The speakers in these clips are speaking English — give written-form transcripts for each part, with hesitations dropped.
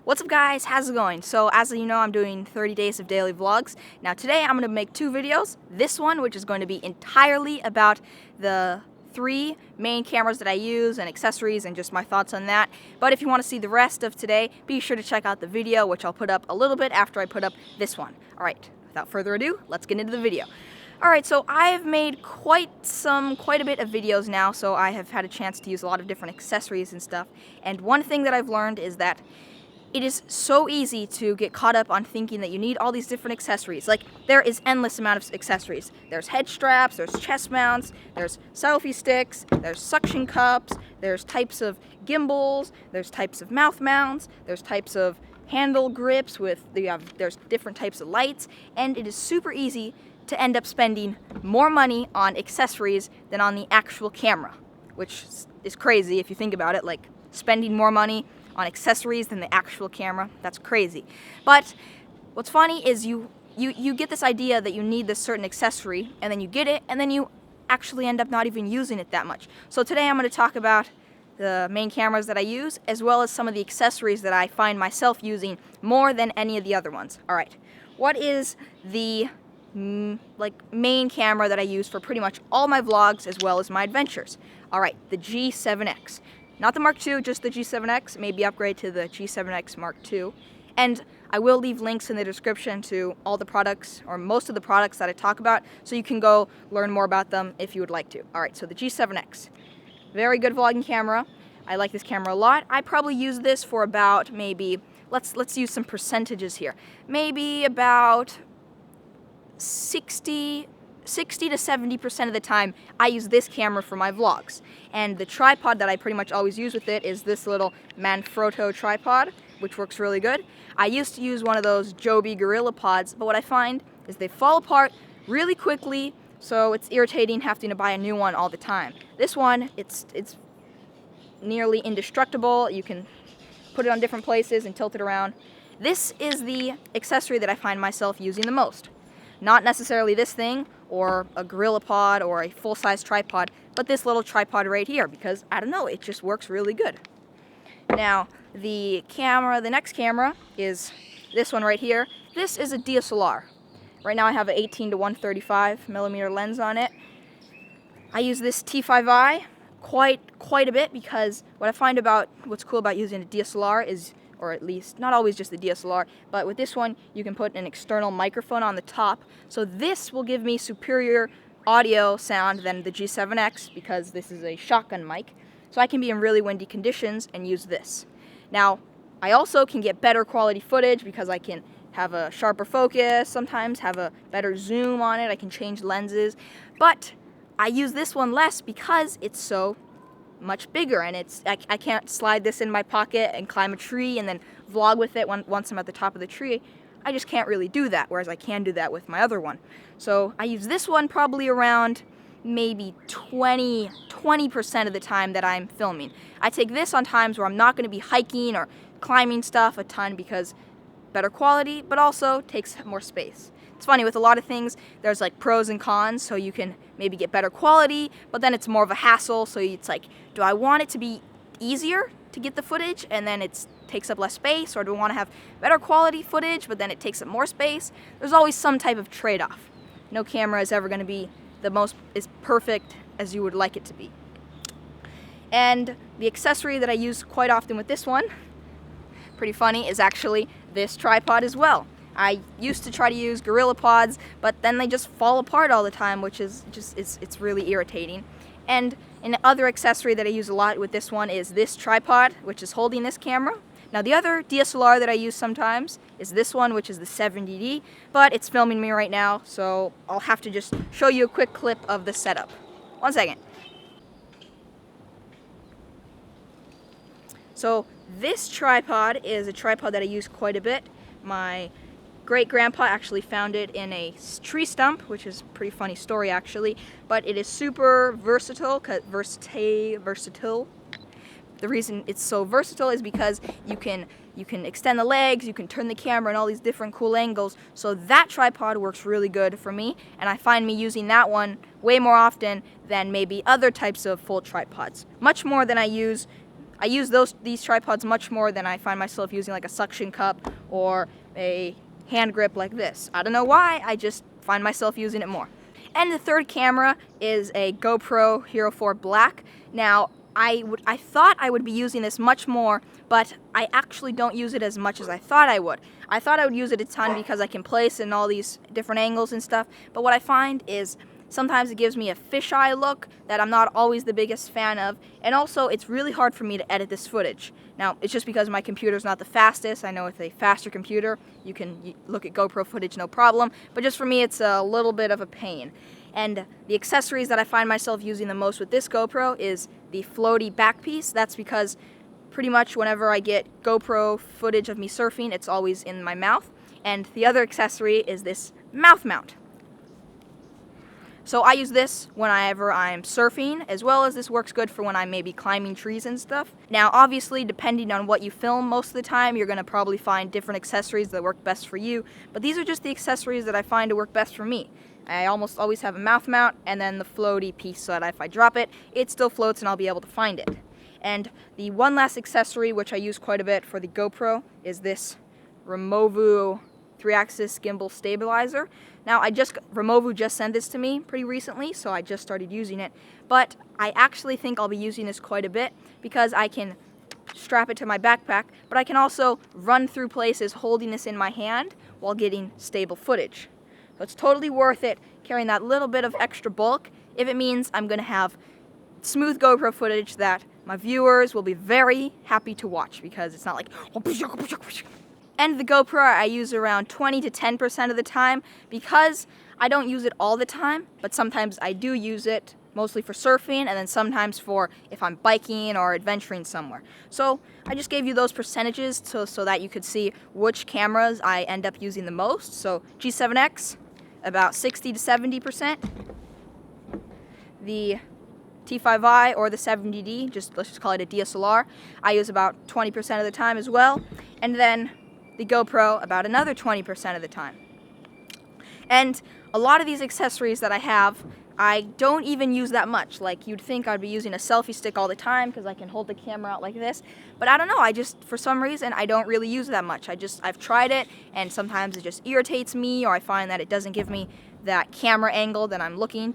What's up guys, how's it going? So as you know, I'm doing 30 days of daily vlogs. Now today I'm going to make two videos. This one, which is going to be entirely about the three main cameras that I use and accessories and just my thoughts on that. But if you want to see the rest of today, be sure to check out the video, which I'll put up a little bit after I put up this one. Alright, without further ado, let's get into the video. Alright, so I have made quite a bit of videos now, so I have had a chance to use a lot of different accessories and stuff. And one thing that I've learned is that it is so easy to get caught up on thinking that you need all these different accessories. Like, there is endless amount of accessories. There's head straps, there's chest mounts, there's selfie sticks, there's suction cups, there's types of gimbals, there's types of mouth mounts, there's types of handle grips with there's different types of lights, and it is super easy to end up spending more money on accessories than on the actual camera, which is crazy if you think about it. Like, spending more money on accessories than the actual camera. That's crazy. But what's funny is you get this idea that you need this certain accessory, and then you get it, and then you actually end up not even using it that much. So today I'm going to talk about the main cameras that I use, as well as some of the accessories that I find myself using more than any of the other ones. Alright, what is the main camera that I use for pretty much all my vlogs as well as my adventures? Alright, the G7X. Not the Mark II, just the G7X, maybe upgrade to the G7X Mark II. And I will leave links in the description to all the products, or most of the products that I talk about, so you can go learn more about them if you would like to. Alright, so the G7X. Very good vlogging camera. I like this camera a lot. I probably use this for about maybe, let's use some percentages here. Maybe about 60 to 70% of the time I use this camera for my vlogs. And the tripod that I pretty much always use with it is this little Manfrotto tripod, which works really good. I used to use one of those Joby Gorilla Pods, but what I find is they fall apart really quickly, so it's irritating having to buy a new one all the time. This one, it's nearly indestructible. You can put it on different places and tilt it around. This is the accessory that I find myself using the most. Not necessarily this thing, or a Gorilla Pod, or a full-size tripod, but this little tripod right here, because, I don't know, it just works really good. Now, the next camera is this one right here. This is a DSLR. Right now I have an 18 to 135 millimeter lens on it. I use this T5i quite a bit, because what I find about what's cool about using a DSLR is, or at least not always just the DSLR, but with this one you can put an external microphone on the top, so this will give me superior audio sound than the G7X, because this is a shotgun mic, so I can be in really windy conditions and use this. Now, I also can get better quality footage because I can have a sharper focus, sometimes have a better zoom on it, I can change lenses, but I use this one less because it's so much bigger, and I can't slide this in my pocket and climb a tree and then vlog with it once I'm at the top of the tree. I just can't really do that, whereas I can do that with my other one. So I use this one probably around maybe 20% of the time that I'm filming. I take this on times where I'm not going to be hiking or climbing stuff a ton, because better quality, but also takes more space. It's funny, with a lot of things, there's like pros and cons, so you can maybe get better quality, but then it's more of a hassle, so it's like, do I want it to be easier to get the footage, and then it takes up less space, or do I want to have better quality footage, but then it takes up more space? There's always some type of trade-off. No camera is ever going to be as perfect as you would like it to be. And the accessory that I use quite often with this one, pretty funny, is actually this tripod as well. I used to try to use Gorilla Pods, but then they just fall apart all the time, which is it's really irritating. And an other accessory that I use a lot with this one is this tripod, which is holding this camera. Now, the other DSLR that I use sometimes is this one, which is the 70D, but it's filming me right now, so I'll have to just show you a quick clip of the setup. One second. So this tripod is a tripod that I use quite a bit. My great-grandpa actually found it in a tree stump, which is a pretty funny story actually, but it is super versatile. The reason it's so versatile is because you can extend the legs, you can turn the camera in all these different cool angles, so that tripod works really good for me, and I find me using that one way more often than maybe other types of full tripods. Much more than I use I use these tripods much more than I find myself using like a suction cup or a hand grip like this. I don't know why, I just find myself using it more. And the third camera is a GoPro Hero 4 Black. Now, I thought I would be using this much more, but I actually don't use it as much as I thought I would. I thought I would use it a ton because I can place in all these different angles and stuff, but what I find is sometimes it gives me a fisheye look that I'm not always the biggest fan of, and also it's really hard for me to edit this footage. Now, it's just because my computer's not the fastest. I know with a faster computer, you can look at GoPro footage no problem, but just for me, it's a little bit of a pain. And the accessories that I find myself using the most with this GoPro is the floaty back piece. That's because pretty much whenever I get GoPro footage of me surfing, it's always in my mouth. And the other accessory is this mouth mount. So I use this whenever I'm surfing, as well as this works good for when I'm maybe climbing trees and stuff. Now, obviously, depending on what you film most of the time, you're going to probably find different accessories that work best for you. But these are just the accessories that I find to work best for me. I almost always have a mouth mount and then the floaty piece so that if I drop it, it still floats and I'll be able to find it. And the one last accessory, which I use quite a bit for the GoPro, is this Removu 3-axis gimbal stabilizer. Now, Removu just sent this to me pretty recently, so I just started using it. But I actually think I'll be using this quite a bit because I can strap it to my backpack, but I can also run through places holding this in my hand while getting stable footage. So it's totally worth it carrying that little bit of extra bulk if it means I'm going to have smooth GoPro footage that my viewers will be very happy to watch because it's not like... And the GoPro I use around 20 to 10% of the time because I don't use it all the time, but sometimes I do use it mostly for surfing and then sometimes for if I'm biking or adventuring somewhere. So I just gave you those percentages so that you could see which cameras I end up using the most. So G7X, about 60 to 70%. The T5i or the 70D, let's just call it a DSLR, I use about 20% of the time as well. And then the GoPro about another 20% of the time. And a lot of these accessories that I have, I don't even use that much. Like, you'd think I'd be using a selfie stick all the time because I can hold the camera out like this. But I don't know, for some reason, I don't really use that much. I've tried it, and sometimes it just irritates me, or I find that it doesn't give me that camera angle that I'm looking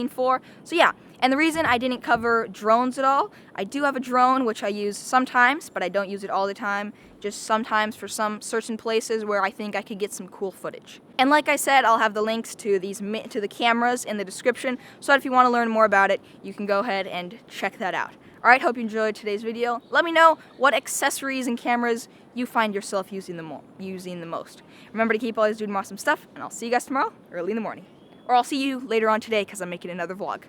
for. So yeah, and the reason I didn't cover drones at all, I do have a drone which I use sometimes, but I don't use it all the time, just sometimes for some certain places where I think I could get some cool footage. And like I said, I'll have the links to the cameras in the description, so that if you want to learn more about it, you can go ahead and check that out. Alright, hope you enjoyed today's video. Let me know what accessories and cameras you find yourself using the most. Remember to keep always doing awesome stuff, and I'll see you guys tomorrow, early in the morning. Or I'll see you later on today, because I'm making another vlog.